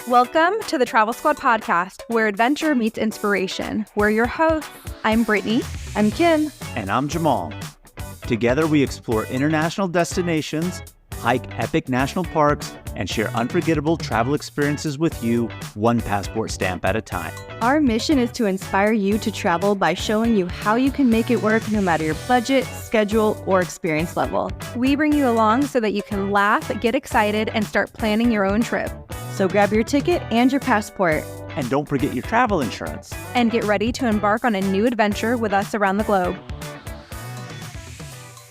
Welcome to the Travel Squad podcast, where adventure meets inspiration. We're your hosts. I'm Brittany. I'm Kim. And I'm Jamal. Together we explore international destinations, hike epic national parks, and share unforgettable travel experiences with you, one passport stamp at a time. Our mission is to inspire you to travel by showing you how you can make it work no matter your budget, schedule, or experience level. We bring you along so that you can laugh, get excited, and start planning your own trip. So grab your ticket and your passport. And don't forget your travel insurance. And get ready to embark on a new adventure with us around the globe.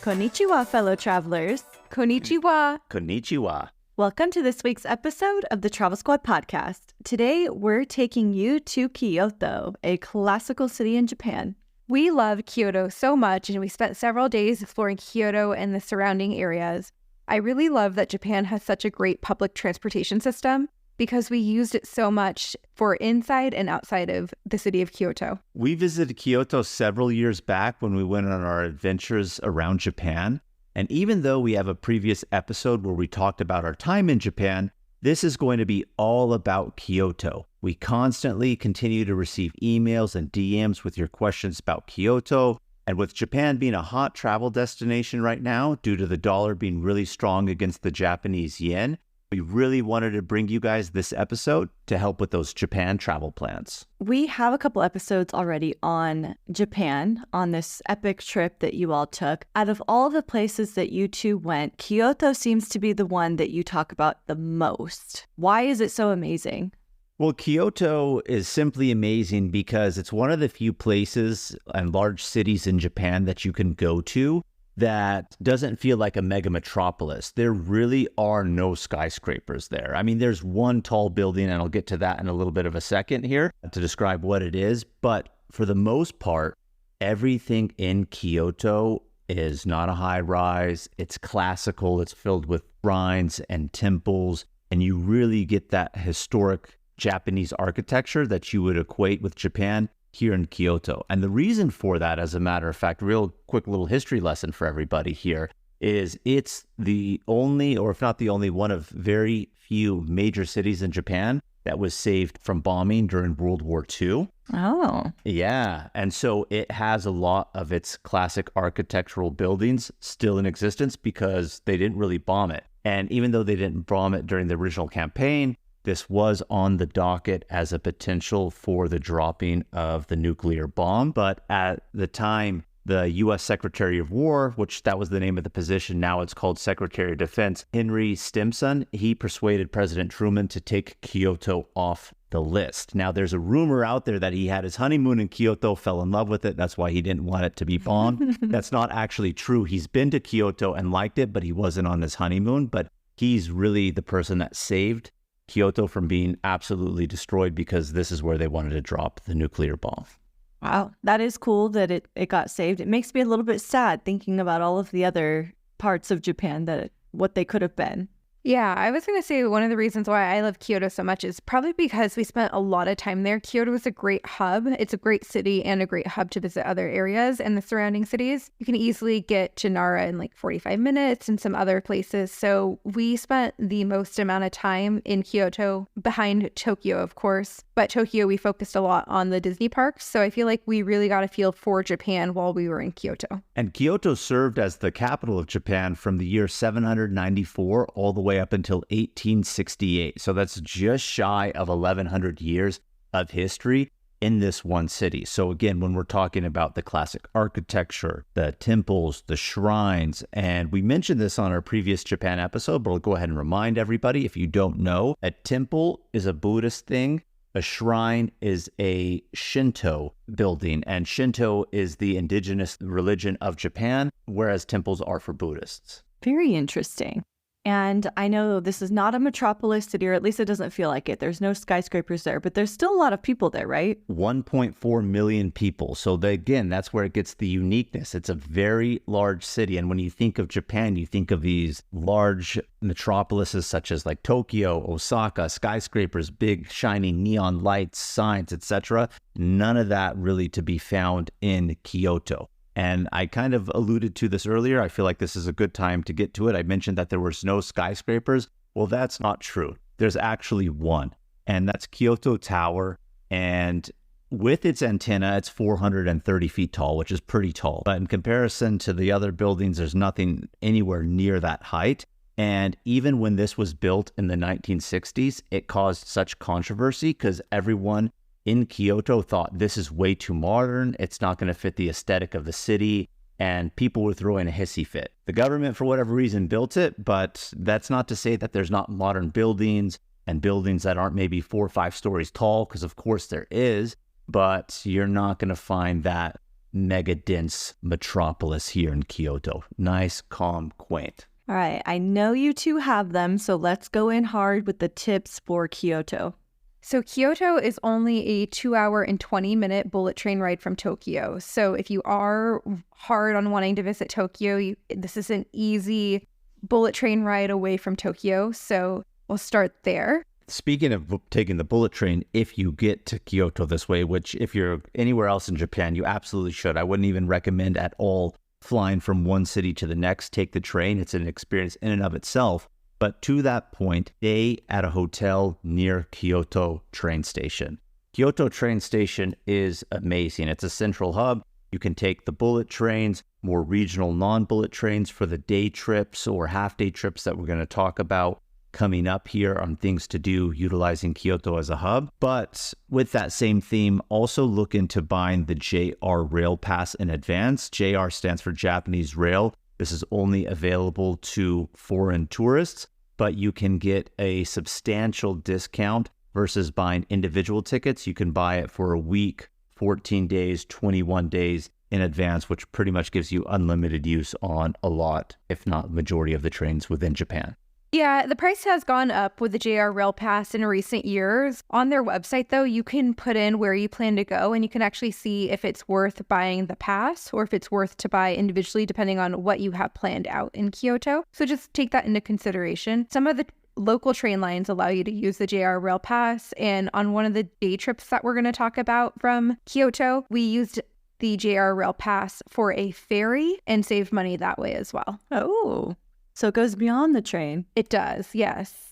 Konnichiwa, fellow travelers. Konnichiwa. Konnichiwa. Welcome to this week's episode of the Travel Squad podcast. Today, we're taking you to Kyoto, a classical city in Japan. We love Kyoto so much, and we spent several days exploring Kyoto and the surrounding areas. I really love that Japan has such a great public transportation system because we used it so much for inside and outside of the city of Kyoto. We visited Kyoto several years back when we went on our adventures around Japan. And even though we have a previous episode where we talked about our time in Japan, this is going to be all about Kyoto. We constantly continue to receive emails and DMs with your questions about Kyoto. And with Japan being a hot travel destination right now, due to the dollar being really strong against the Japanese yen, we really wanted to bring you guys this episode to help with those Japan travel plans. We have a couple episodes already on Japan, on this epic trip that you all took. Out of all the places that you two went, Kyoto seems to be the one that you talk about the most. Why is it so amazing? Well, Kyoto is simply amazing because it's one of the few places and large cities in Japan that you can go to that doesn't feel like a mega metropolis. There really are no skyscrapers there. I mean, there's one tall building, and I'll get to that in a little bit of a second here to describe what it is. But for the most part, everything in Kyoto is not a high rise. It's classical. It's filled with shrines and temples, and you really get that historic Japanese architecture that you would equate with Japan here in Kyoto. And the reason for that, as a matter of fact, real quick little history lesson for everybody here, is it's the only, or if not the only, one of very few major cities in Japan that was saved from bombing during World War II. Oh. Yeah. And so it has a lot of its classic architectural buildings still in existence because they didn't really bomb it. And even though they didn't bomb it during the original campaign, this was on the docket as a potential for the dropping of the nuclear bomb. But at the time, the U.S. Secretary of War, which that was the name of the position, now it's called Secretary of Defense, Henry Stimson, he persuaded President Truman to take Kyoto off the list. Now, there's a rumor out there that he had his honeymoon in Kyoto, fell in love with it. That's why he didn't want it to be bombed. That's not actually true. He's been to Kyoto and liked it, but he wasn't on his honeymoon. But he's really the person that saved Kyoto from being absolutely destroyed because this is where they wanted to drop the nuclear bomb. Wow, that is cool that it got saved. It makes me a little bit sad thinking about all of the other parts of Japan what they could have been. Yeah, I was going to say one of the reasons why I love Kyoto so much is probably because we spent a lot of time there. Kyoto is a great hub. It's a great city and a great hub to visit other areas and the surrounding cities. You can easily get to Nara in like 45 minutes and some other places. So we spent the most amount of time in Kyoto, behind Tokyo, of course. But Tokyo, we focused a lot on the Disney parks. So I feel like we really got a feel for Japan while we were in Kyoto. And Kyoto served as the capital of Japan from the year 794 all the way up until 1868. So that's just shy of 1,100 years of history in this one city. So again, when we're talking about the classic architecture, the temples, the shrines, and we mentioned this on our previous Japan episode, but I'll go ahead and remind everybody, if you don't know, a temple is a Buddhist thing. A shrine is a Shinto building, and Shinto is the indigenous religion of Japan, whereas temples are for Buddhists. Very interesting. And I know this is not a metropolis city, or at least it doesn't feel like it. There's no skyscrapers there, but there's still a lot of people there, right? 1.4 million people. So again, that's where it gets the uniqueness. It's a very large city. And when you think of Japan, you think of these large metropolises such as like Tokyo, Osaka, skyscrapers, big shining neon lights, signs, etc. None of that really to be found in Kyoto. And I kind of alluded to this earlier. I feel like this is a good time to get to it. I mentioned that there was no skyscrapers. Well, that's not true. There's actually one. and that's Kyoto Tower. And with its antenna, it's 430 feet tall, which is pretty tall. But in comparison to the other buildings, there's nothing anywhere near that height. And even when this was built in the 1960s, it caused such controversy because everyone in Kyoto thought this is way too modern. It's not going to fit the aesthetic of the city. And people were throwing a hissy fit. The government, for whatever reason, built it, but that's not to say that there's not modern buildings and buildings that aren't maybe 4 or 5 stories tall, because of course there is. But you're not going to find that mega dense metropolis here in Kyoto. Nice, calm, quaint. All right, I know you two have them, so let's go in hard with the tips for Kyoto. So Kyoto is only a 2-hour and 20-minute bullet train ride from Tokyo. So if you are hard on wanting to visit Tokyo, this is an easy bullet train ride away from Tokyo. So we'll start there. Speaking of taking the bullet train, if you get to Kyoto this way, which if you're anywhere else in Japan, you absolutely should. I wouldn't even recommend at all flying from one city to the next. Take the train. It's an experience in and of itself. But to that point, stay at a hotel near Kyoto train station. Kyoto train station is amazing. It's a central hub. You can take the bullet trains, more regional non-bullet trains for the day trips or half-day trips that we're going to talk about coming up here on things to do utilizing Kyoto as a hub. But with that same theme, also look into buying the JR Rail Pass in advance. JR stands for Japanese Rail. This is only available to foreign tourists, but you can get a substantial discount versus buying individual tickets. You can buy it for a week, 14 days, 21 days in advance, which pretty much gives you unlimited use on a lot, if not majority of the trains within Japan. Yeah, the price has gone up with the JR Rail Pass in recent years. On their website, though, you can put in where you plan to go, and you can actually see if it's worth buying the pass or if it's worth to buy individually, depending on what you have planned out in Kyoto. So just take that into consideration. Some of the local train lines allow you to use the JR Rail Pass, and on one of the day trips that we're going to talk about from Kyoto, we used the JR Rail Pass for a ferry and saved money that way as well. Oh, so it goes beyond the train. It does, yes.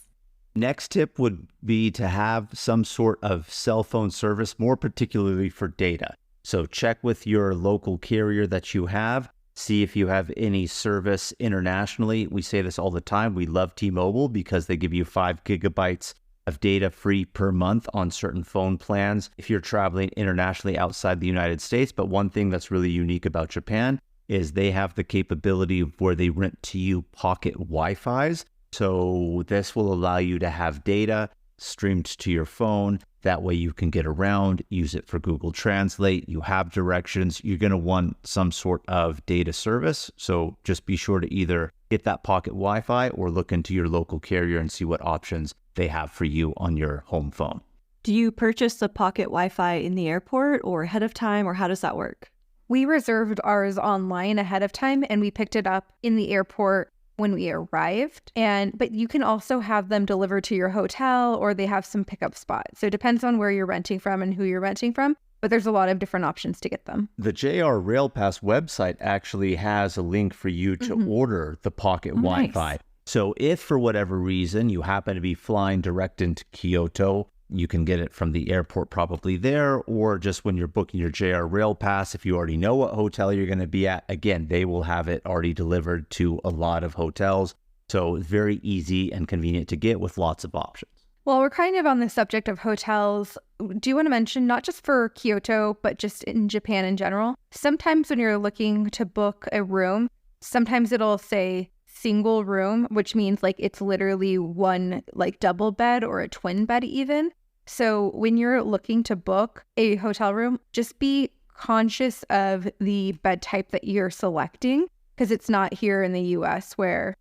Next tip would be to have some sort of cell phone service, more particularly for data. So check with your local carrier that you have. See if you have any service internationally. We say this all the time. We love T-Mobile because they give you 5 gigabytes of data free per month on certain phone plans if you're traveling internationally outside the United States. But one thing that's really unique about Japan is they have the capability where they rent to you pocket Wi-Fis. So this will allow you to have data streamed to your phone. That way you can get around, use it for Google Translate. You have directions. You're going to want some sort of data service. So just be sure to either get that pocket Wi-Fi or look into your local carrier and see what options they have for you on your home phone. Do you purchase the pocket Wi-Fi in the airport or ahead of time, or how does that work? We reserved ours online ahead of time, and we picked it up in the airport when we arrived. But you can also have them delivered to your hotel, or they have some pickup spots. So it depends on where you're renting from and who you're renting from, but there's a lot of different options to get them. The JR Rail Pass website actually has a link for you to order the pocket Wi-Fi. Nice. So if for whatever reason you happen to be flying direct into Kyoto, you can get it from the airport probably there, or just when you're booking your JR Rail Pass, if you already know what hotel you're going to be at, again, they will have it already delivered to a lot of hotels. So it's very easy and convenient to get with lots of options. Well, we're kind of on the subject of hotels. Do you want to mention, not just for Kyoto, but just in Japan in general, sometimes when you're looking to book a room, sometimes it'll say single room, which means like it's literally one like double bed or a twin bed even. So when you're looking to book a hotel room, just be conscious of the bed type that you're selecting, because it's not here in the US where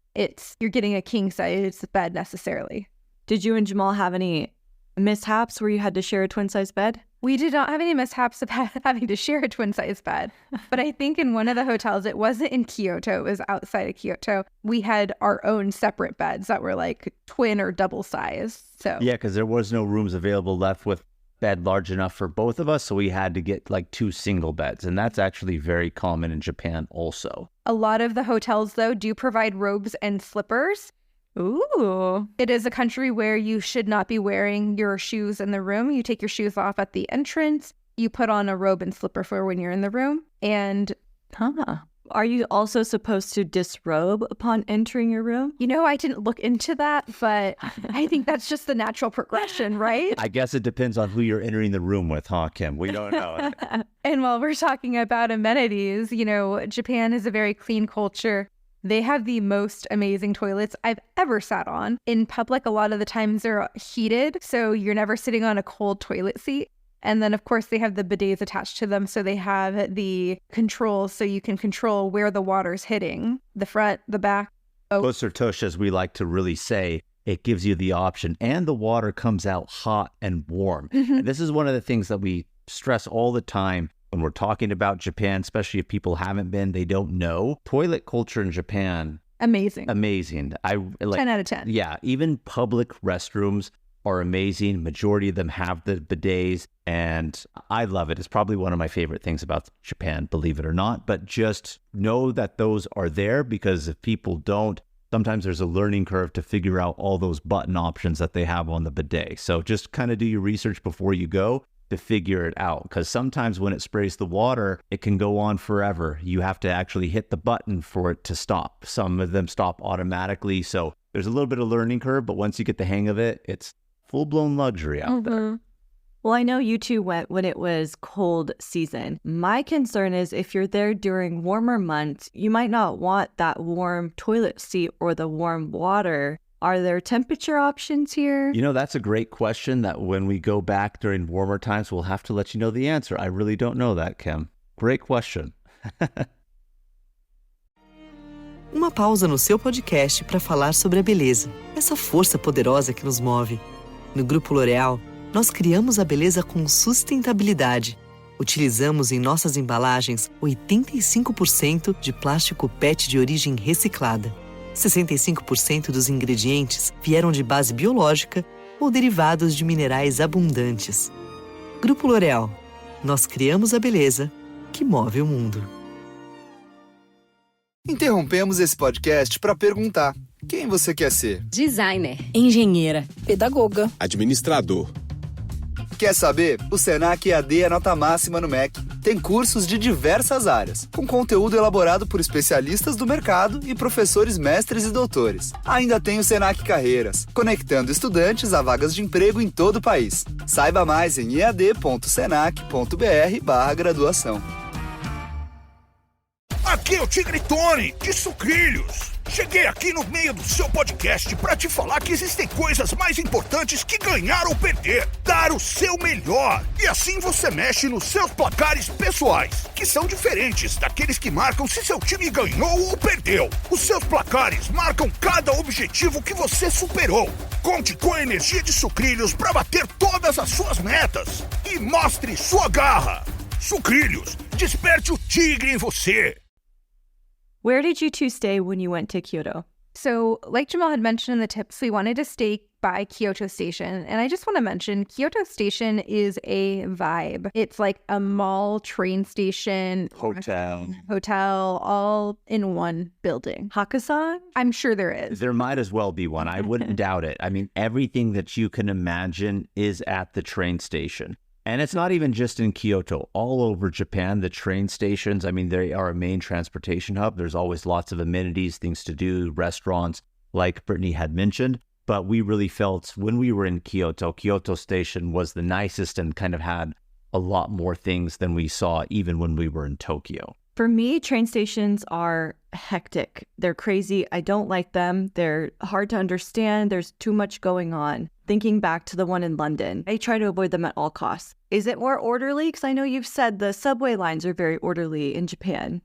you're getting a king size bed necessarily. Did you and Jamal have any mishaps where you had to share a twin size bed? We did not have any mishaps of having to share a twin-size bed. But I think in one of the hotels, it wasn't in Kyoto, it was outside of Kyoto, we had our own separate beds that were like twin or double size. So yeah, because there was no rooms available left with bed large enough for both of us. So we had to get like 2 single beds. And that's actually very common in Japan also. A lot of the hotels, though, do provide robes and slippers. Ooh. It is a country where you should not be wearing your shoes in the room. You take your shoes off at the entrance. You put on a robe and slipper for when you're in the room. And Are you also supposed to disrobe upon entering your room? I didn't look into that, but I think that's just the natural progression, right? I guess it depends on who you're entering the room with, huh, Kim? We don't know. And while we're talking about amenities, Japan is a very clean culture. They have the most amazing toilets I've ever sat on. In public, a lot of the times they're heated, so you're never sitting on a cold toilet seat. And then, of course, they have the bidets attached to them. So they have the controls so you can control where the water's hitting, the front, the back. Closer tush, as we like to really say, it gives you the option. And the water comes out hot and warm. And this is one of the things that we stress all the time when we're talking about Japan, especially if people haven't been, they don't know. Toilet culture in Japan. Amazing. 10 out of 10. Yeah, even public restrooms are amazing. Majority of them have the bidets, and I love it. It's probably one of my favorite things about Japan, believe it or not. But just know that those are there, because if people don't, sometimes there's a learning curve to figure out all those button options that they have on the bidet. So just kind of do your research before you go to figure it out, because sometimes when it sprays the water, it can go on forever. You have to actually hit the button for it to stop. Some of them stop automatically. So there's a little bit of learning curve, but once you get the hang of it, it's full-blown luxury out there. Well, I know you two went when it was cold season. My concern is if you're there during warmer months, you might not want that warm toilet seat or the warm water. Are there temperature options here? That's a great question that when we go back during warmer times, we'll have to let you know the answer. I really don't know that, Kim. Great question. Uma pausa no seu podcast para falar sobre a beleza, essa força poderosa que nos move. No Grupo L'Oréal, nós criamos a beleza com sustentabilidade. Utilizamos em nossas embalagens 85% de plástico PET de origem reciclada. 65% dos ingredientes vieram de base biológica ou derivados de minerais abundantes. Grupo L'Oréal, nós criamos a beleza que move o mundo. Interrompemos esse podcast para perguntar: quem você quer ser? Designer, engenheira, pedagoga, administrador. Quer saber? O Senac EAD é nota máxima no MEC. Tem cursos de diversas áreas, com conteúdo elaborado por especialistas do mercado e professores mestres e doutores. Ainda tem o Senac Carreiras, conectando estudantes a vagas de emprego em todo o país. Saiba mais em ead.senac.br/graduação. Aqui é o Tigre Tony, de Sucrilhos. Cheguei aqui no meio do seu podcast para te falar que existem coisas mais importantes que ganhar ou perder. Dar o seu melhor. E assim você mexe nos seus placares pessoais, que são diferentes daqueles que marcam se seu time ganhou ou perdeu. Os seus placares marcam cada objetivo que você superou. Conte com a energia de Sucrilhos para bater todas as suas metas. E mostre sua garra. Sucrilhos, desperte o tigre em você. Where did you two stay when you went to Kyoto? So, like Jamal had mentioned in the tips, we wanted to stay by Kyoto Station. And I just want to mention, Kyoto Station is a vibe. It's like a mall, train station, hotel, all in one building. Hakusan? I'm sure there is. There might as well be one. I wouldn't doubt it. I mean, everything that you can imagine is at the train station. And it's not even just in Kyoto. All over Japan, the train stations, I mean, they are a main transportation hub. There's always lots of amenities, things to do, restaurants, like Brittany had mentioned. But we really felt when we were in Kyoto, Kyoto Station was the nicest and kind of had a lot more things than we saw even when we were in Tokyo. For me, train stations are hectic. They're crazy. I don't like them. They're hard to understand. There's too much going on. Thinking back to the one in London, I try to avoid them at all costs. Is it more orderly? Because I know you've said the subway lines are very orderly in Japan.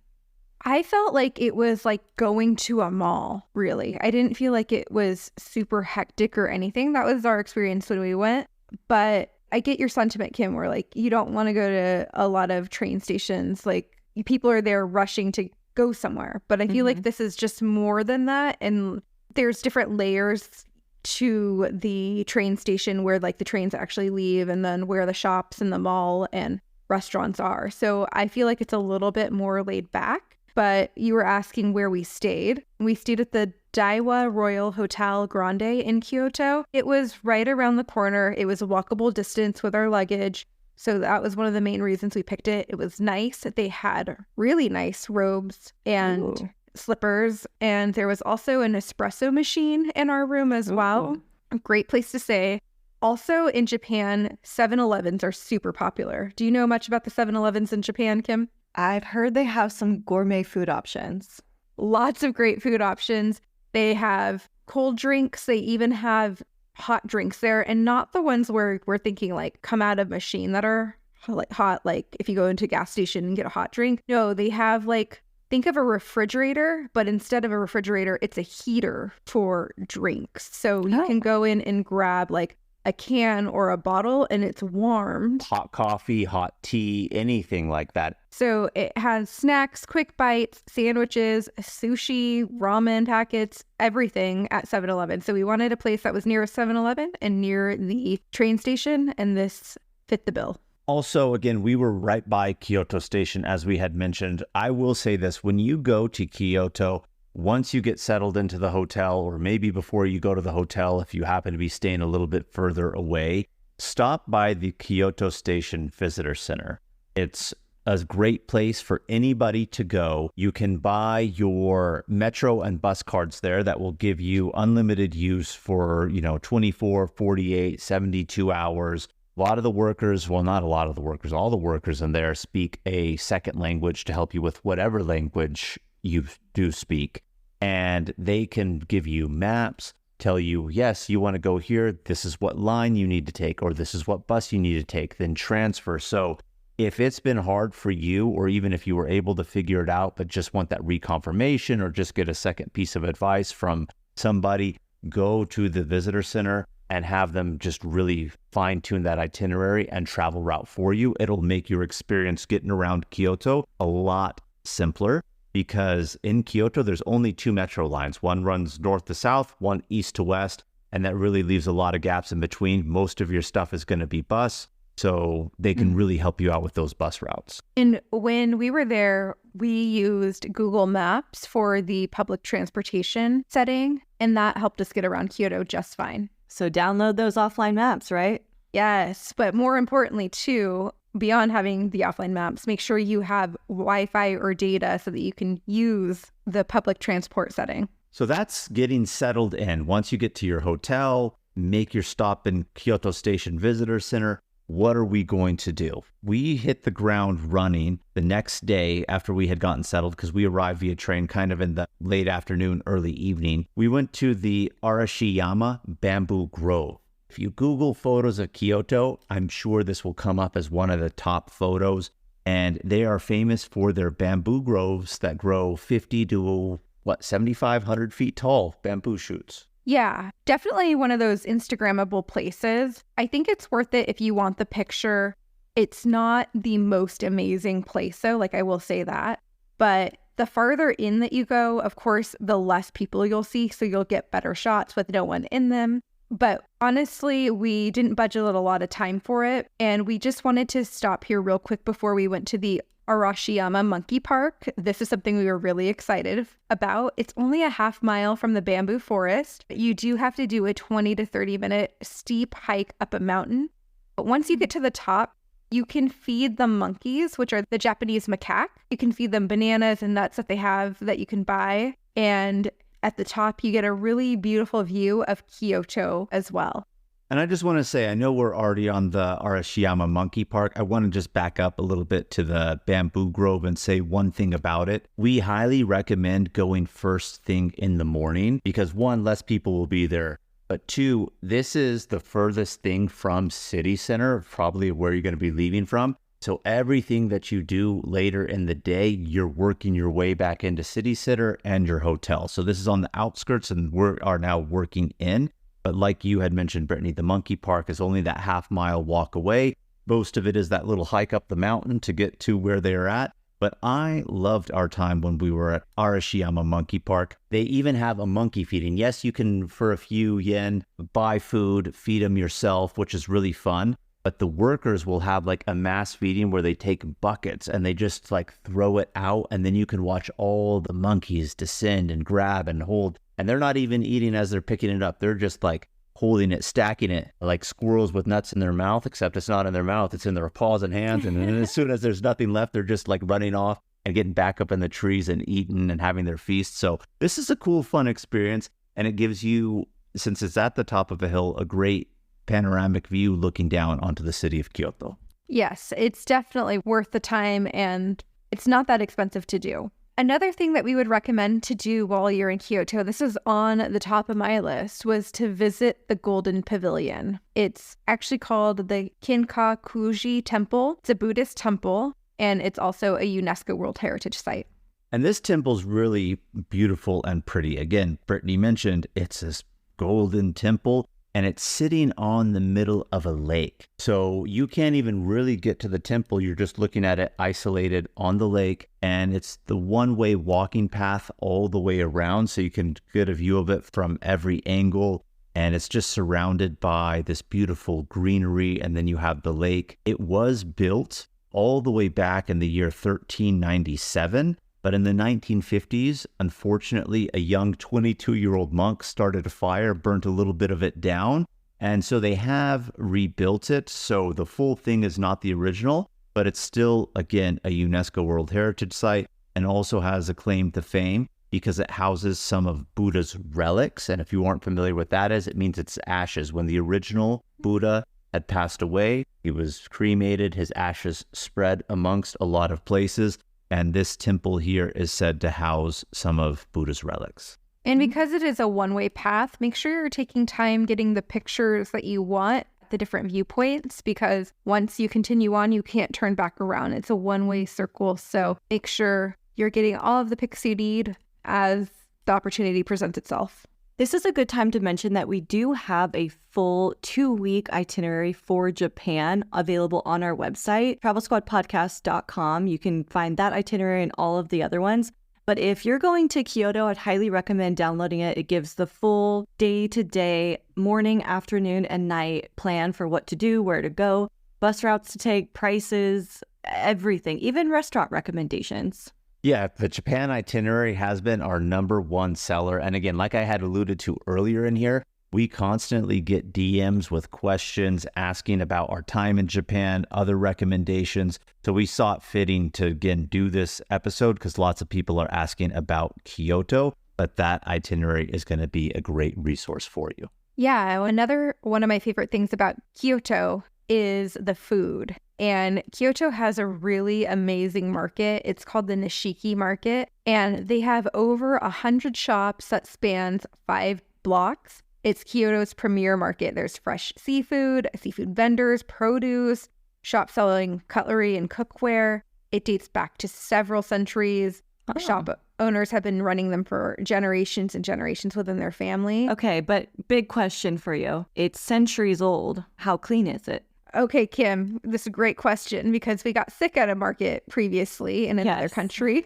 I felt like it was like going to a mall, really. I didn't feel like it was super hectic or anything. That was our experience when we went. But I get your sentiment, Kim, where like you don't want to go to a lot of train stations. Like people are there rushing to go somewhere. But I feel like this is just more than that. And there's different layers to the train station where like the trains actually leave and then where the shops and the mall and restaurants are. So I feel like it's a little bit more laid back. But you were asking where we stayed. We stayed at the Daiwa Royal Hotel Grande in Kyoto. It was right around the corner. It was a walkable distance with our luggage. So that was one of the main reasons we picked it. It was nice. They had really nice robes and slippers. And there was also an espresso machine in our room as well. A great place to stay. Also in Japan, 7-Elevens are super popular. Do you know much about the 7-Elevens in Japan, Kim? I've heard they have some gourmet food options. Lots of great food options. They have cold drinks. They even have hot drinks there, and not the ones where we're thinking like come out of machine that are like hot, like if you go into a gas station and get a hot drink. No, they have like, think of a refrigerator, but instead of a refrigerator, it's a heater for drinks. So you can go in and grab like a can or a bottle and it's warmed. Hot coffee, hot tea, anything like that. So it has snacks, quick bites, sandwiches, sushi, ramen packets, everything at 7-Eleven. So we wanted a place that was near a 7-Eleven and near the train station, and this fit the bill. Also, again, we were right by Kyoto Station, as we had mentioned. I will say this, when you go to Kyoto, once you get settled into the hotel, or maybe before you go to the hotel, if you happen to be staying a little bit further away, stop by the Kyoto Station Visitor Center. It's a great place for anybody to go. You can buy your metro and bus cards there that will give you unlimited use for, 24, 48, 72 hours. A lot of the workers, well, not a lot of the workers, all the workers in there speak a second language to help you with whatever language you do speak. And they can give you maps, tell you, yes, you want to go here, this is what line you need to take, or this is what bus you need to take, then transfer. So if it's been hard for you, or even if you were able to figure it out, but just want that reconfirmation or just get a second piece of advice from somebody, go to the visitor center and have them just really fine tune that itinerary and travel route for you. It'll make your experience getting around Kyoto a lot simpler, because in Kyoto, there's only 2 metro lines. One runs north to south, one east to west, and that really leaves a lot of gaps in between. Most of your stuff is going to be bus, so they can really help you out with those bus routes. And when we were there, we used Google Maps for the public transportation setting, and that helped us get around Kyoto just fine. So download those offline maps, right? Yes, but more importantly too, beyond having the offline maps, make sure you have Wi-Fi or data so that you can use the public transport setting. So that's getting settled in. Once you get to your hotel, make your stop in Kyoto Station Visitor Center. What are we going to do? We hit the ground running the next day after we had gotten settled, because we arrived via train kind of in the late afternoon, early evening. We went to the Arashiyama Bamboo Grove. If you Google photos of Kyoto, I'm sure this will come up as one of the top photos. And they are famous for their bamboo groves that grow 50 to 7,500 feet tall bamboo shoots. Yeah, definitely one of those Instagrammable places. I think it's worth it if you want the picture. It's not the most amazing place, though, I will say that. But the farther in that you go, of course, the less people you'll see, so you'll get better shots with no one in them. But honestly, we didn't budget a lot of time for it, and we just wanted to stop here real quick before we went to the Arashiyama Monkey Park. This is something we were really excited about. It's only a half mile from the bamboo forest. You do have to do a 20 to 30 minute steep hike up a mountain. But once you get to the top, you can feed the monkeys, which are the Japanese macaque. You can feed them bananas and nuts that they have that you can buy. And at the top, you get a really beautiful view of Kyoto as well. And I just want to say, I know we're already on the Arashiyama Monkey Park. I want to just back up a little bit to the bamboo grove and say one thing about it. We highly recommend going first thing in the morning because 1, less people will be there. But 2, this is the furthest thing from city center, probably where you're going to be leaving from. So everything that you do later in the day, you're working your way back into city center and your hotel. So this is on the outskirts and we are now working in. But like you had mentioned, Brittany, the monkey park is only that half-mile walk away. Most of it is that little hike up the mountain to get to where they're at. But I loved our time when we were at Arashiyama Monkey Park. They even have a monkey feeding. Yes, you can, for a few yen, buy food, feed them yourself, which is really fun. But the workers will have like a mass feeding where they take buckets and they just throw it out. And then you can watch all the monkeys descend and grab and hold And they're not even eating as they're picking it up. They're just like holding it, stacking it like squirrels with nuts in their mouth, except it's not in their mouth. It's in their paws and hands. And then as soon as there's nothing left, they're just like running off and getting back up in the trees and eating and having their feast. So this is a cool, fun experience. And it gives you, since it's at the top of a hill, a great panoramic view looking down onto the city of Kyoto. Yes, it's definitely worth the time, and it's not that expensive to do. Another thing that we would recommend to do while you're in Kyoto, this is on the top of my list, was to visit the Golden Pavilion. It's actually called the Kinkakuji Temple. It's a Buddhist temple, and it's also a UNESCO World Heritage Site. And this temple's really beautiful and pretty. Again, Brittany mentioned it's this golden temple, and it's sitting on the middle of a lake. So you can't even really get to the temple. You're just looking at it isolated on the lake, and it's the one-way walking path all the way around, so you can get a view of it from every angle. And it's just surrounded by this beautiful greenery, and then you have the lake. It was built all the way back in the year 1397. But in the 1950s, unfortunately, a young 22-year-old monk started a fire, burnt a little bit of it down. And so they have rebuilt it. So the full thing is not the original, but it's still, again, a UNESCO World Heritage Site, and also has a claim to fame because it houses some of Buddha's relics. And if you aren't familiar with that is, it means it's ashes. When the original Buddha had passed away, he was cremated, his ashes spread amongst a lot of places. And this temple here is said to house some of Buddha's relics. And because it is a one-way path, make sure you're taking time getting the pictures that you want, the different viewpoints, because once you continue on, you can't turn back around. It's a one-way circle. So make sure you're getting all of the pics you need as the opportunity presents itself. This is a good time to mention that we do have a full 2-week itinerary for Japan available on our website, travelsquadpodcast.com. You can find that itinerary and all of the other ones. But if you're going to Kyoto, I'd highly recommend downloading it. It gives the full day-to-day, morning, afternoon, and night plan for what to do, where to go, bus routes to take, prices, everything, even restaurant recommendations. Yeah, the Japan itinerary has been our #1 seller. And again, like I had alluded to earlier in here, we constantly get DMs with questions asking about our time in Japan, other recommendations. So we saw it fitting to, again, do this episode because lots of people are asking about Kyoto, but that itinerary is going to be a great resource for you. Yeah, another one of my favorite things about Kyoto is the food. And Kyoto has a really amazing market. It's called the Nishiki market. And they have over 100 shops that spans 5 blocks. It's Kyoto's premier market. There's fresh seafood vendors, produce, shops selling cutlery and cookware. It dates back to several centuries. Oh. Shop owners have been running them for generations and generations within their family. Okay, but big question for you. It's centuries old. How clean is it? Okay, Kim, this is a great question because we got sick at a market previously in another country.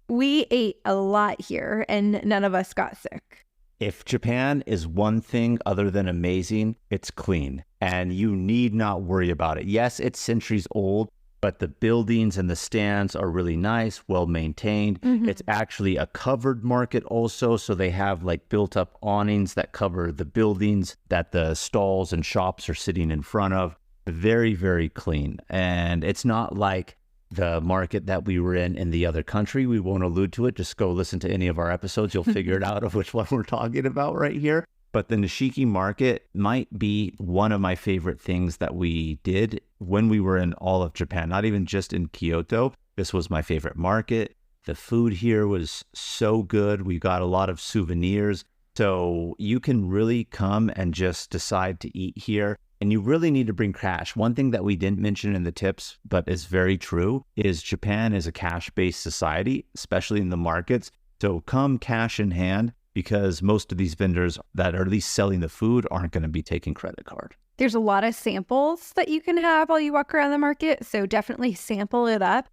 We ate a lot here and none of us got sick. If Japan is one thing other than amazing, it's clean. And you need not worry about it. Yes, it's centuries old, but the buildings and the stands are really nice, well maintained. Mm-hmm. It's actually a covered market also. So they have like built up awnings that cover the buildings that the stalls and shops are sitting in front of. Very, very clean. And it's not like the market that we were in the other country. We won't allude to it. Just go listen to any of our episodes. You'll figure it out of which one we're talking about right here. But the Nishiki market might be one of my favorite things that we did when we were in all of Japan, not even just in Kyoto. This was my favorite market. The food here was so good. We got a lot of souvenirs. So you can really come and just decide to eat here. And you really need to bring cash. One thing that we didn't mention in the tips, but is very true, is Japan is a cash-based society, especially in the markets. So come cash in hand, because most of these vendors that are at least selling the food aren't going to be taking credit card. There's a lot of samples that you can have while you walk around the market, so definitely sample it up.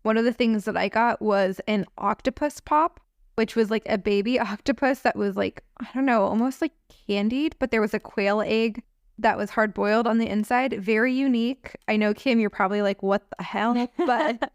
One of the things that I got was an octopus pop, which was like a baby octopus that was like, I don't know, almost like candied, but there was a quail egg that was hard-boiled on the inside. Very unique. I know, Kim, you're probably like, what the hell? But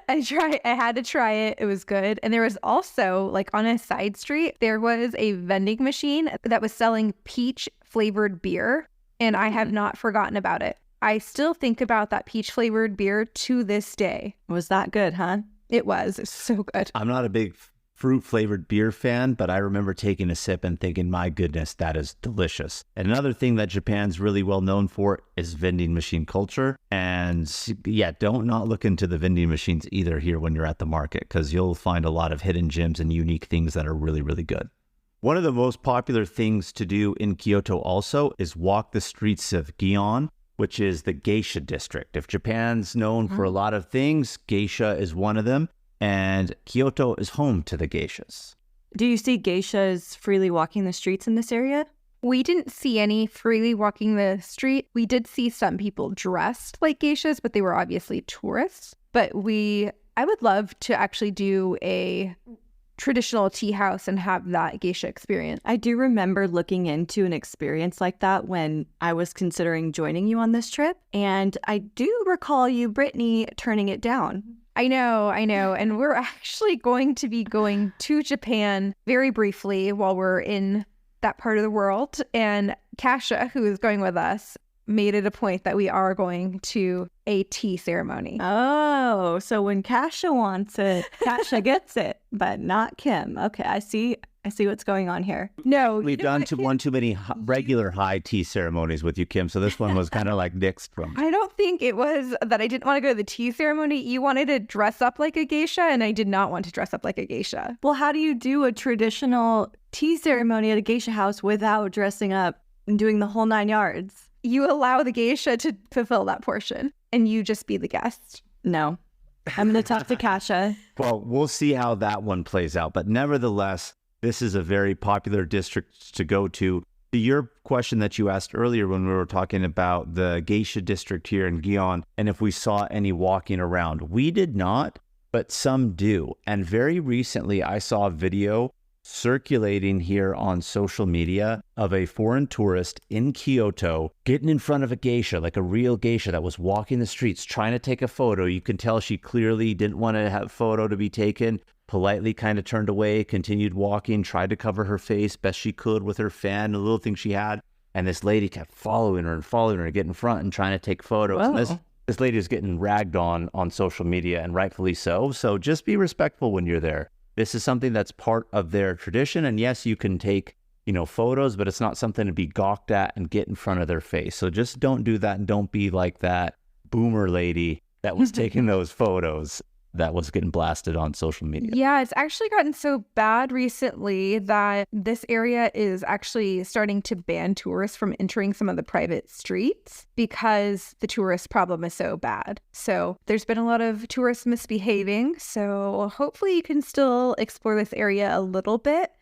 I had to try it. It was good. And there was also, like, on a side street, there was a vending machine that was selling peach flavored beer. And I have not forgotten about it. I still think about that peach flavored beer to this day. Was that good, huh? It was. It's so good. I'm not a big fruit flavored beer fan, but I remember taking a sip and thinking, my goodness, that is delicious. And another thing that Japan's really well known for is vending machine culture. And yeah, don't not look into the vending machines either here when you're at the market, because you'll find a lot of hidden gems and unique things that are really, really good. One of the most popular things to do in Kyoto also is walk the streets of Gion, which is the Geisha district. If Japan's known for a lot of things, Geisha is one of them. And Kyoto is home to the geishas. Do you see geishas freely walking the streets in this area? We didn't see any freely walking the street. We did see some people dressed like geishas, but they were obviously tourists. But I would love to actually do a traditional tea house and have that geisha experience. I do remember looking into an experience like that when I was considering joining you on this trip. And I do recall you, Brittany, turning it down. I know. And we're actually going to be going to Japan very briefly while we're in that part of the world. And Kasha, who is going with us, made it a point that we are going to a tea ceremony. Oh, so when Kasha wants it, Kasha gets it, but not Kim. Okay, I see what's going on here. No. We've done one too many regular high tea ceremonies with you, Kim, so this one was kind of like nixed from. I don't think it was that I didn't want to go to the tea ceremony. You wanted to dress up like a geisha, and I did not want to dress up like a geisha. Well, how do you do a traditional tea ceremony at a geisha house without dressing up and doing the whole 9 yards? You allow the geisha to fulfill that portion, and you just be the guest. No. I'm going to talk to Kasha. Well, we'll see how that one plays out. But nevertheless, this is a very popular district to go to. To your question that you asked earlier when we were talking about the geisha district here in Gion, and if we saw any walking around, we did not, but some do. And very recently, I saw a video circulating here on social media of a foreign tourist in Kyoto getting in front of a geisha, like a real geisha that was walking the streets trying to take a photo. You can tell she clearly didn't want to have a photo to be taken, politely kind of turned away, continued walking, tried to cover her face best she could with her fan, the little thing she had. And this lady kept following her and get in front and trying to take photos. And this lady is getting ragged on social media, and rightfully so. So just be respectful when you're there. This is something that's part of their tradition. And yes, you can take, photos, but it's not something to be gawked at and get in front of their face. So just don't do that, and don't be like that boomer lady that was taking those photos that was getting blasted on social media. Yeah, it's actually gotten so bad recently that this area is actually starting to ban tourists from entering some of the private streets because the tourist problem is so bad. So there's been a lot of tourists misbehaving. So hopefully you can still explore this area a little bit,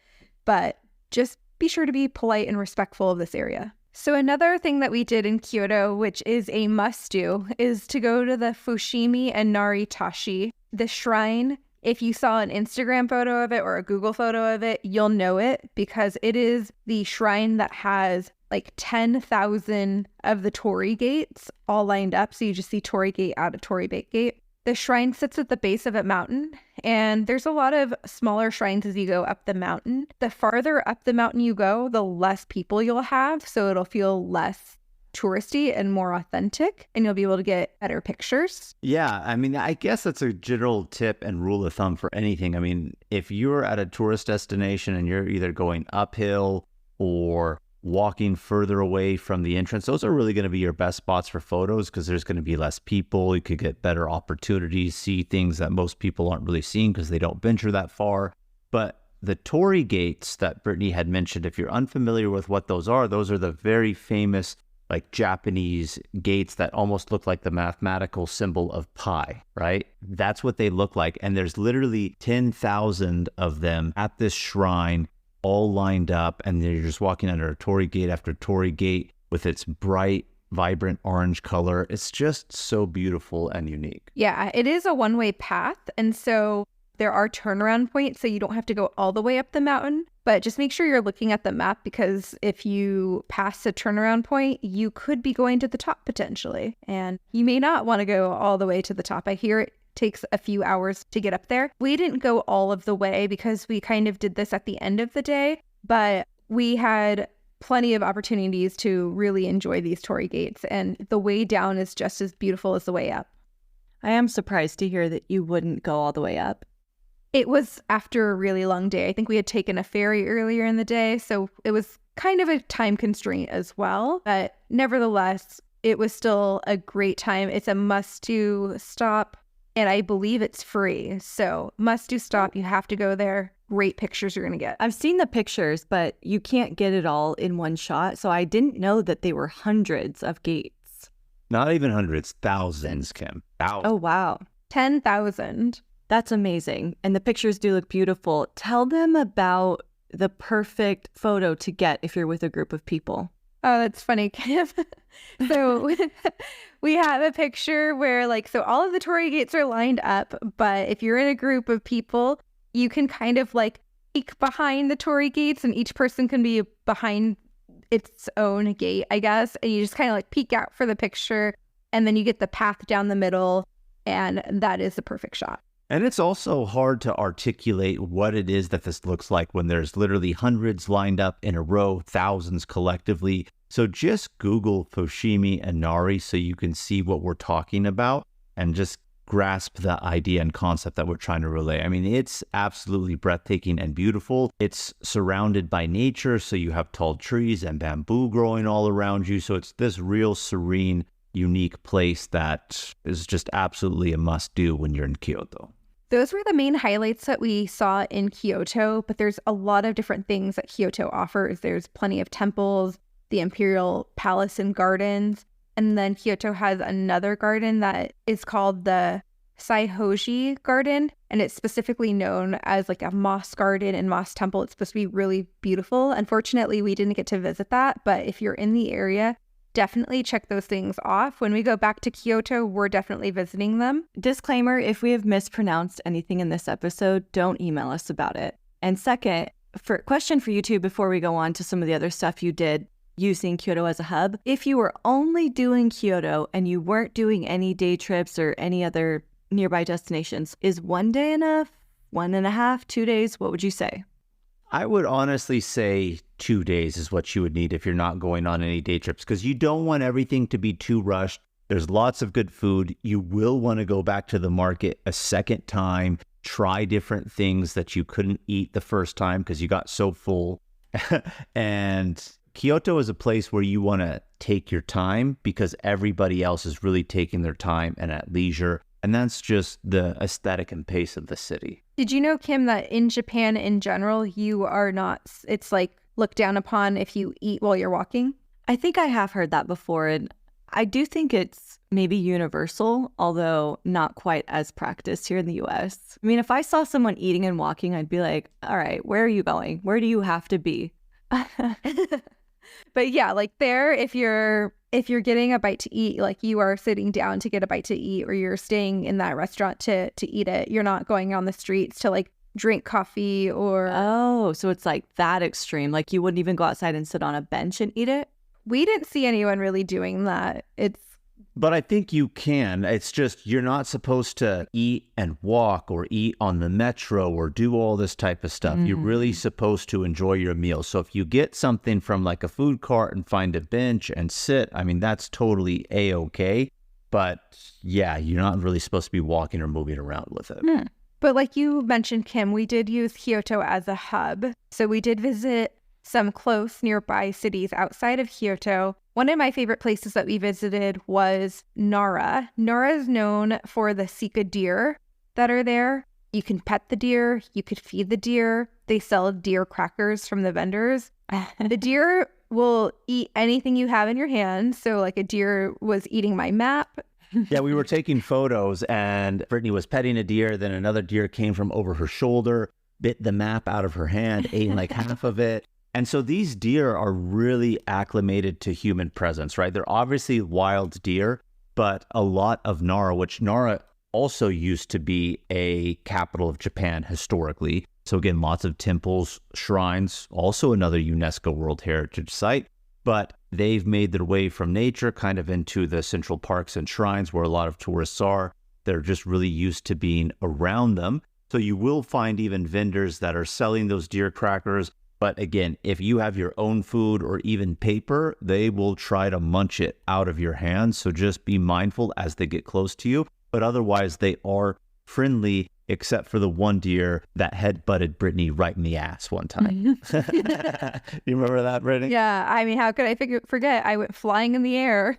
but just be sure to be polite and respectful of this area. So another thing that we did in Kyoto, which is a must-do, is to go to the Fushimi Inari-taisha, the shrine. If you saw an Instagram photo of it or a Google photo of it, you'll know it because it is the shrine that has like 10,000 of the torii gates all lined up. So you just see torii gate out of torii gate. The shrine sits at the base of a mountain, and there's a lot of smaller shrines as you go up the mountain. The farther up the mountain you go, the less people you'll have, so it'll feel less touristy and more authentic, and you'll be able to get better pictures. Yeah, I mean, I guess that's a general tip and rule of thumb for anything. I mean, if you're at a tourist destination and you're either going uphill or walking further away from the entrance, those are really going to be your best spots for photos because there's going to be less people. You could get better opportunities, see things that most people aren't really seeing because they don't venture that far. But the torii gates that Brittany had mentioned, if you're unfamiliar with what those are the very famous like Japanese gates that almost look like the mathematical symbol of pi, right? That's what they look like. And there's literally 10,000 of them at this shrine, all lined up, and you're just walking under a torii gate after torii gate with its bright, vibrant orange color. It's just so beautiful and unique. Yeah, it is a one-way path, and so there are turnaround points, so you don't have to go all the way up the mountain. But just make sure you're looking at the map because if you pass a turnaround point, you could be going to the top potentially, and you may not want to go all the way to the top. I hear takes a few hours to get up there. We didn't go all of the way because we kind of did this at the end of the day, but we had plenty of opportunities to really enjoy these torii gates, and the way down is just as beautiful as the way up. I am surprised to hear that you wouldn't go all the way up. It was after a really long day. I think we had taken a ferry earlier in the day, so it was kind of a time constraint as well. But nevertheless, it was still a great time. It's a must-do stop, and I believe it's free. So must-do stop. You have to go there. Great pictures you're going to get. I've seen the pictures, but you can't get it all in one shot. So I didn't know that they were hundreds of gates. Not even hundreds, thousands, Kim. Thousands. Oh, wow. 10,000. That's amazing. And the pictures do look beautiful. Tell them about the perfect photo to get if you're with a group of people. Oh, that's funny, Kim. So we have a picture where so all of the torii gates are lined up, but if you're in a group of people, you can kind of peek behind the torii gates, and each person can be behind its own gate, I guess. And you just kind of peek out for the picture, and then you get the path down the middle, and that is the perfect shot. And it's also hard to articulate what it is that this looks like when there's literally hundreds lined up in a row, thousands collectively. So just Google Fushimi Inari so you can see what we're talking about and just grasp the idea and concept that we're trying to relay. I mean, it's absolutely breathtaking and beautiful. It's surrounded by nature, so you have tall trees and bamboo growing all around you. So it's this real serene, unique place that is just absolutely a must-do when you're in Kyoto. Those were the main highlights that we saw in Kyoto, but there's a lot of different things that Kyoto offers. There's plenty of temples, the Imperial Palace and gardens, and then Kyoto has another garden that is called the Saiho-ji garden, and it's specifically known as a moss garden and moss temple. It's supposed to be really beautiful. Unfortunately, we didn't get to visit that, but if you're in the area, definitely check those things off. When we go back to Kyoto, we're definitely visiting them. Disclaimer, if we have mispronounced anything in this episode, don't email us about it. And second, question for you two before we go on to some of the other stuff you did using Kyoto as a hub. If you were only doing Kyoto and you weren't doing any day trips or any other nearby destinations, is 1 day enough? 1.5, 2 days? What would you say? I would honestly say 2 days is what you would need if you're not going on any day trips, because you don't want everything to be too rushed. There's lots of good food. You will want to go back to the market a second time, try different things that you couldn't eat the first time because you got so full. And Kyoto is a place where you want to take your time because everybody else is really taking their time and at leisure. And that's just the aesthetic and pace of the city. Did you know, Kim, that in Japan in general, you are not, it's looked down upon if you eat while you're walking? I think I have heard that before, and I do think it's maybe universal, although not quite as practiced here in the US. I mean, if I saw someone eating and walking, I'd be like, all right, where are you going? Where do you have to be? But yeah, there, if you're getting a bite to eat, you are sitting down to get a bite to eat, or you're staying in that restaurant to eat it. You're not going on the streets to drink coffee or... Oh, so it's that extreme. You wouldn't even go outside and sit on a bench and eat it? We didn't see anyone really doing that. But I think you can. It's just you're not supposed to eat and walk or eat on the metro or do all this type of stuff. You're really supposed to enjoy your meal. So if you get something from a food cart and find a bench and sit, I mean, that's totally A-okay. But yeah, you're not really supposed to be walking or moving around with it. But like you mentioned, Kim, we did use Kyoto as a hub. So we did visit some close nearby cities outside of Kyoto. One of my favorite places that we visited was Nara. Nara is known for the Sika deer that are there. You can pet the deer. You could feed the deer. They sell deer crackers from the vendors. The deer will eat anything you have in your hand. So a deer was eating my map. Yeah, we were taking photos and Brittany was petting a deer. Then another deer came from over her shoulder, bit the map out of her hand, ate half of it. And so these deer are really acclimated to human presence, right? They're obviously wild deer, but a lot of Nara, which Nara also used to be a capital of Japan historically. So again, lots of temples, shrines, also another UNESCO World Heritage Site. But they've made their way from nature kind of into the central parks and shrines where a lot of tourists are. They're just really used to being around them. So you will find even vendors that are selling those deer crackers. But again, if you have your own food or even paper, they will try to munch it out of your hands. So just be mindful as they get close to you. But otherwise, they are friendly, except for the one deer that head-butted Brittany right in the ass one time. You remember that, Brittany? Yeah, I mean, how could I forget? I went flying in the air.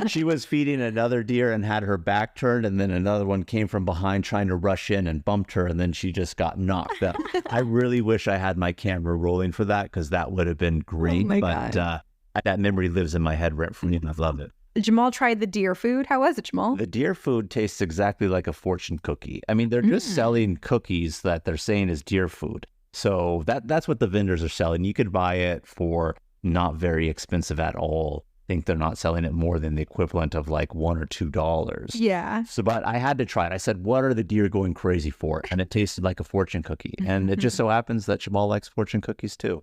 She was feeding another deer and had her back turned, and then another one came from behind trying to rush in and bumped her, and then she just got knocked out. I really wish I had my camera rolling for that, because that would have been great. Oh my God. That memory lives in my head rent-free, and I love it. Jamal tried the deer food. How was it, Jamal? The deer food tastes exactly like a fortune cookie. I mean, they're just selling cookies that they're saying is deer food. So that's what the vendors are selling. You could buy it for not very expensive at all. I think they're not selling it more than the equivalent of like $1 or $2. Yeah. So, but I had to try it. I said, what are the deer going crazy for? And it tasted like a fortune cookie. And it just so happens that Jamal likes fortune cookies too.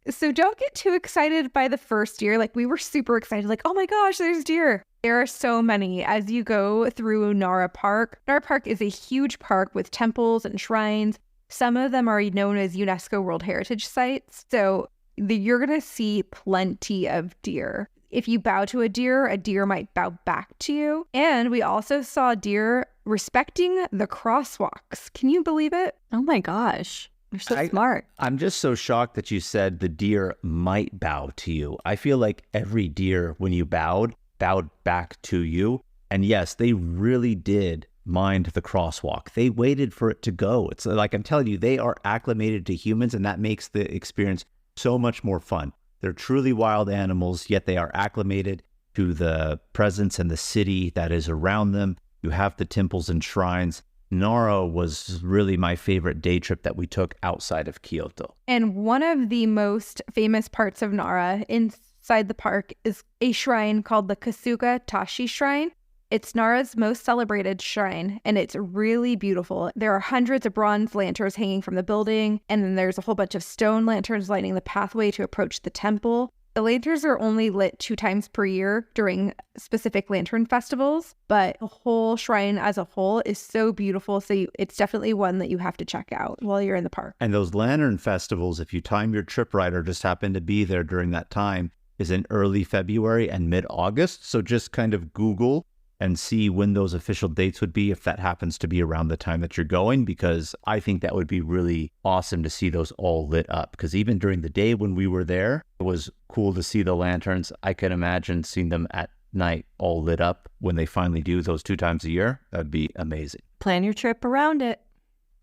So don't get too excited by the first deer. Like, we were super excited. Like, oh my gosh, there's deer. There are so many as you go through Nara Park. Nara Park is a huge park with temples and shrines. Some of them are known as UNESCO World Heritage Sites. So you're going to see plenty of deer. If you bow to a deer might bow back to you. And we also saw deer respecting the crosswalks. Can you believe it? Oh my gosh. You're so smart. I'm just so shocked that you said the deer might bow to you. I feel like every deer, when you bowed back to you. And yes, they really did mind the crosswalk. They waited for it to go. It's like, I'm telling you, they are acclimated to humans, and that makes the experience so much more fun. They're truly wild animals, yet they are acclimated to the presence and the city that is around them. You have the temples and shrines. Nara was really my favorite day trip that we took outside of Kyoto. And one of the most famous parts of Nara inside the park is a shrine called the Kasuga Tashi Shrine. It's Nara's most celebrated shrine, and it's really beautiful. There are hundreds of bronze lanterns hanging from the building, and then there's a whole bunch of stone lanterns lighting the pathway to approach the temple. The lanterns are only lit 2 times per year during specific lantern festivals, but the whole shrine as a whole is so beautiful. So it's definitely one that you have to check out while you're in the park. And those lantern festivals, if you time your trip right or just happen to be there during that time, is in early February and mid-August. So just kind of Google and see when those official dates would be, if that happens to be around the time that you're going, because I think that would be really awesome to see those all lit up. Because even during the day when we were there, it was cool to see the lanterns. I can imagine seeing them at night all lit up when they finally do those 2 times a year. That'd be amazing. Plan your trip around it.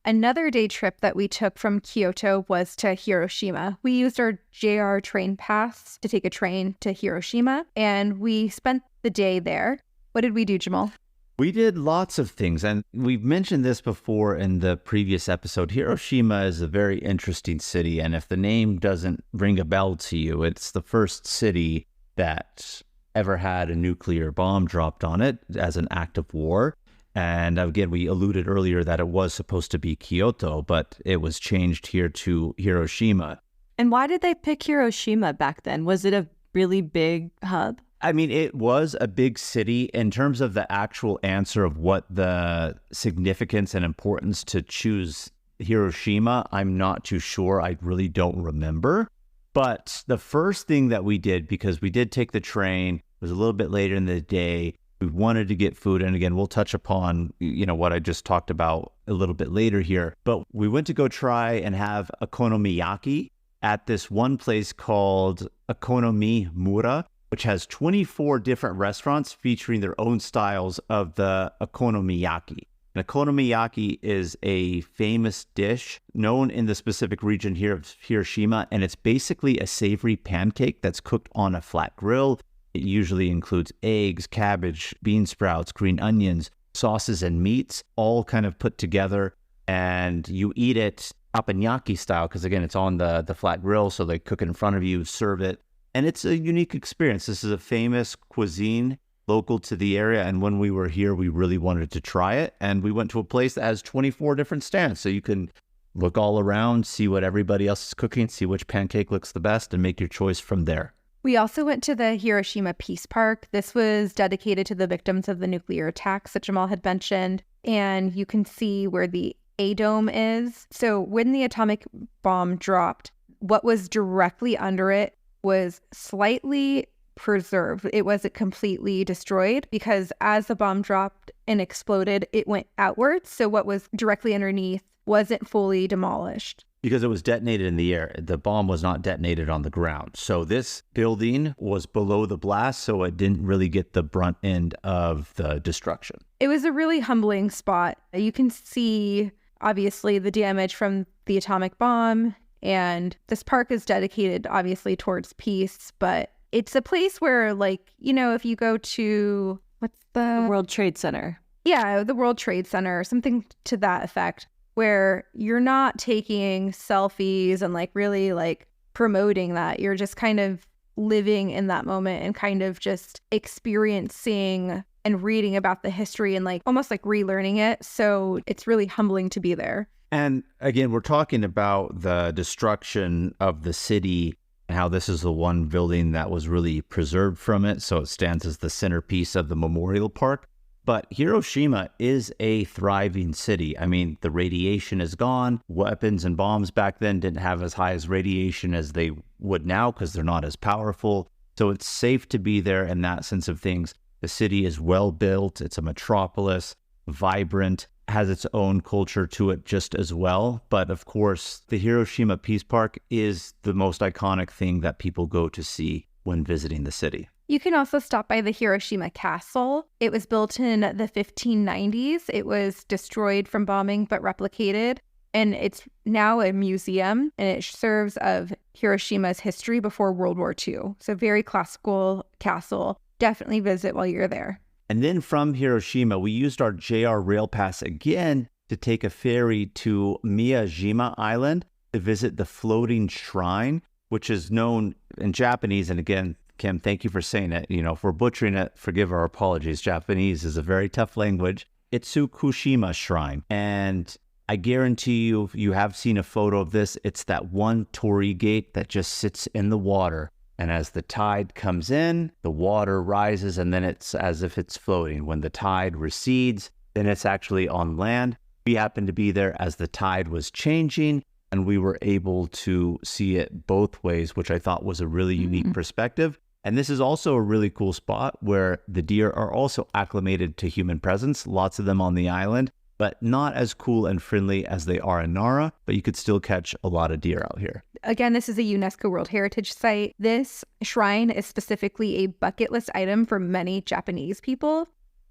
Another day trip that we took from Kyoto was to Hiroshima. We used our JR train pass to take a train to Hiroshima, and we spent the day there. What did we do, Jamal? We did lots of things, and we've mentioned this before in the previous episode. Hiroshima is a very interesting city, and if the name doesn't ring a bell to you, it's the first city that ever had a nuclear bomb dropped on it as an act of war. And again, we alluded earlier that it was supposed to be Kyoto, but it was changed here to Hiroshima. And why did they pick Hiroshima back then? Was it a really big hub? I mean, it was a big city. In terms of the actual answer of what the significance and importance to choose Hiroshima, I'm not too sure. I really don't remember. But the first thing that we did, because we did take the train, it was a little bit later in the day, we wanted to get food. And again, we'll touch upon, what I just talked about a little bit later here. But we went to go try and have okonomiyaki at this one place called Okonomimura, which has 24 different restaurants featuring their own styles of the okonomiyaki. And okonomiyaki is a famous dish known in the specific region here of Hiroshima, and it's basically a savory pancake that's cooked on a flat grill. It usually includes eggs, cabbage, bean sprouts, green onions, sauces, and meats, all kind of put together, and you eat it teppanyaki style, because again, it's on the flat grill, so they cook it in front of you, serve it. And it's a unique experience. This is a famous cuisine local to the area. And when we were here, we really wanted to try it. And we went to a place that has 24 different stands. So you can look all around, see what everybody else is cooking, see which pancake looks the best, and make your choice from there. We also went to the Hiroshima Peace Park. This was dedicated to the victims of the nuclear attacks that Jamal had mentioned. And you can see where the A-dome is. So when the atomic bomb dropped, what was directly under it was slightly preserved. It wasn't completely destroyed because as the bomb dropped and exploded, it went outwards. So what was directly underneath wasn't fully demolished. Because it was detonated in the air. The bomb was not detonated on the ground. So this building was below the blast, so it didn't really get the brunt end of the destruction. It was a really humbling spot. You can see, obviously, the damage from the atomic bomb, and this park is dedicated, obviously, towards peace, but it's a place where, like, you know, if you go to, what's the World Trade Center. Yeah, the World Trade Center, something to that effect, where you're not taking selfies and like really like promoting that. You're just kind of living in that moment and kind of just experiencing and reading about the history and like almost like relearning it. So it's really humbling to be there. And again, we're talking about the destruction of the city and how this is the one building that was really preserved from it. So it stands as the centerpiece of the memorial park. But Hiroshima is a thriving city. I mean, the radiation is gone. Weapons and bombs back then didn't have as high as radiation as they would now because they're not as powerful. So it's safe to be there in that sense of things. The city is well built. It's a metropolis, vibrant, has its own culture to it just as well. But of course, the Hiroshima Peace Park is the most iconic thing that people go to see when visiting the city. You can also stop by the Hiroshima Castle. It was built in the 1590s. It was destroyed from bombing, but replicated. And it's now a museum, and it serves of Hiroshima's history before World War II. So very classical castle. Definitely visit while you're there. And then from Hiroshima, we used our JR Rail Pass again to take a ferry to Miyajima Island to visit the floating shrine, which is known in Japanese, and again, Kim, thank you for saying it. You know, if we're butchering it, forgive our apologies. Japanese is a very tough language. Itsukushima Shrine. And I guarantee you, if you have seen a photo of this, it's that one torii gate that just sits in the water. And as the tide comes in, the water rises, and then it's as if it's floating. When the tide recedes, then it's actually on land. We happened to be there as the tide was changing, and we were able to see it both ways, which I thought was a really unique perspective. And this is also a really cool spot where the deer are also acclimated to human presence, lots of them on the island, but not as cool and friendly as they are in Nara, but you could still catch a lot of deer out here. Again, this is a UNESCO World Heritage Site. This shrine is specifically a bucket list item for many Japanese people.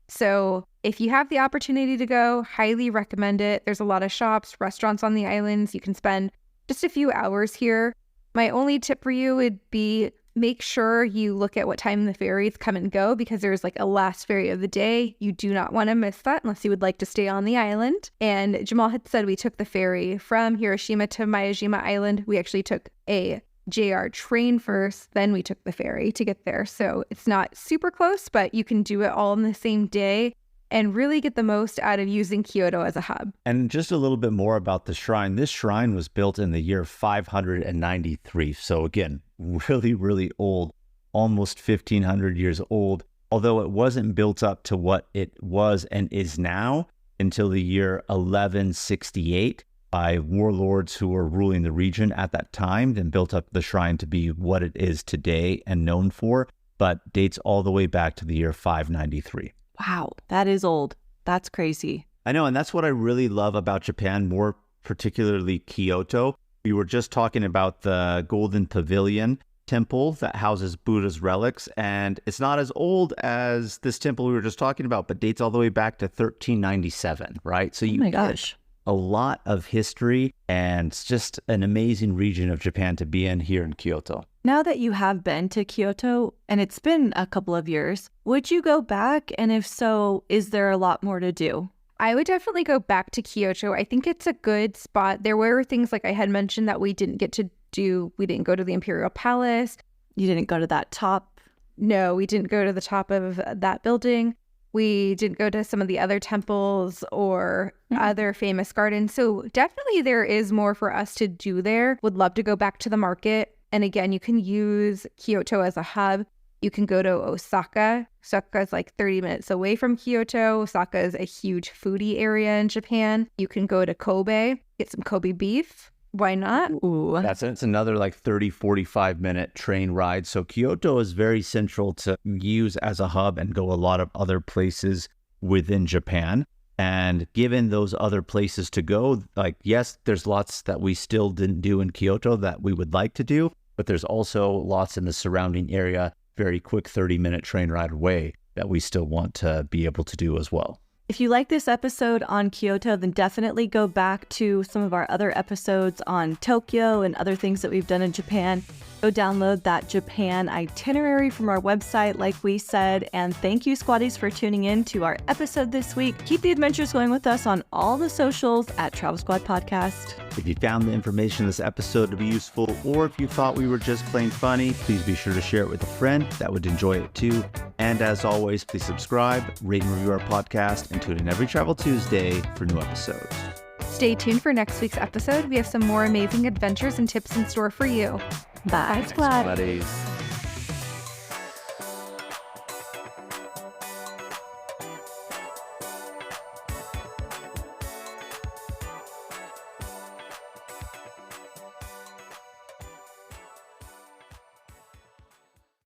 So if you have the opportunity to go, highly recommend it. There's a lot of shops, restaurants on the islands. You can spend just a few hours here. My only tip for you would be make sure you look at what time the ferries come and go, because there's like a last ferry of the day. You do not want to miss that unless you would like to stay on the island. And Jamal had said we took the ferry from Hiroshima to Miyajima Island. We actually took a JR train first, then we took the ferry to get there. So it's not super close, but you can do it all in the same day and really get the most out of using Kyoto as a hub. And just a little bit more about the shrine. This shrine was built in the year 593. So again, really, really old, almost 1,500 years old, although it wasn't built up to what it was and is now until the year 1168 by warlords who were ruling the region at that time, then built up the shrine to be what it is today and known for, but dates all the way back to the year 593. Wow, that is old. That's crazy. I know, and that's what I really love about Japan, more particularly Kyoto. We were just talking about the Golden Pavilion temple that houses Buddha's relics, and it's not as old as this temple we were just talking about, but dates all the way back to 1397, right? So Oh my gosh. a lot of history, and it's just an amazing region of Japan to be in here in Kyoto. Now that you have been to Kyoto, and it's been a couple of years, would you go back? And if so, is there a lot more to do? I would definitely go back to Kyoto. I think it's a good spot. There were things like I had mentioned that we didn't get to do. We didn't go to the Imperial Palace. You didn't go to that top? No, we didn't go to the top of that building. We didn't go to some of the other temples or other famous gardens. So definitely there is more for us to do there. Would love to go back to the market. And again, you can use Kyoto as a hub. You can go to Osaka. Osaka is like 30 minutes away from Kyoto. Osaka is a huge foodie area in Japan. You can go to Kobe, get some Kobe beef. Why not? Ooh. It's another like 30, 45-minute train ride. So Kyoto is very central to use as a hub and go a lot of other places within Japan. And given those other places to go, like, yes, there's lots that we still didn't do in Kyoto that we would like to do, but there's also lots in the surrounding area, very quick 30-minute train ride away that we still want to be able to do as well. If you like this episode on Kyoto, then definitely go back to some of our other episodes on Tokyo and other things that we've done in Japan. Go download that Japan itinerary from our website, like we said. And thank you, Squatties, for tuning in to our episode this week. Keep the adventures going with us on all the socials at Travel Squad Podcast. If you found the information in this episode to be useful, or if you thought we were just plain funny, please be sure to share it with a friend that would enjoy it too. And as always, please subscribe, rate and review our podcast, and tune in every Travel Tuesday for new episodes. Stay tuned for next week's episode. We have some more amazing adventures and tips in store for you. Bye, Squad. Buddies.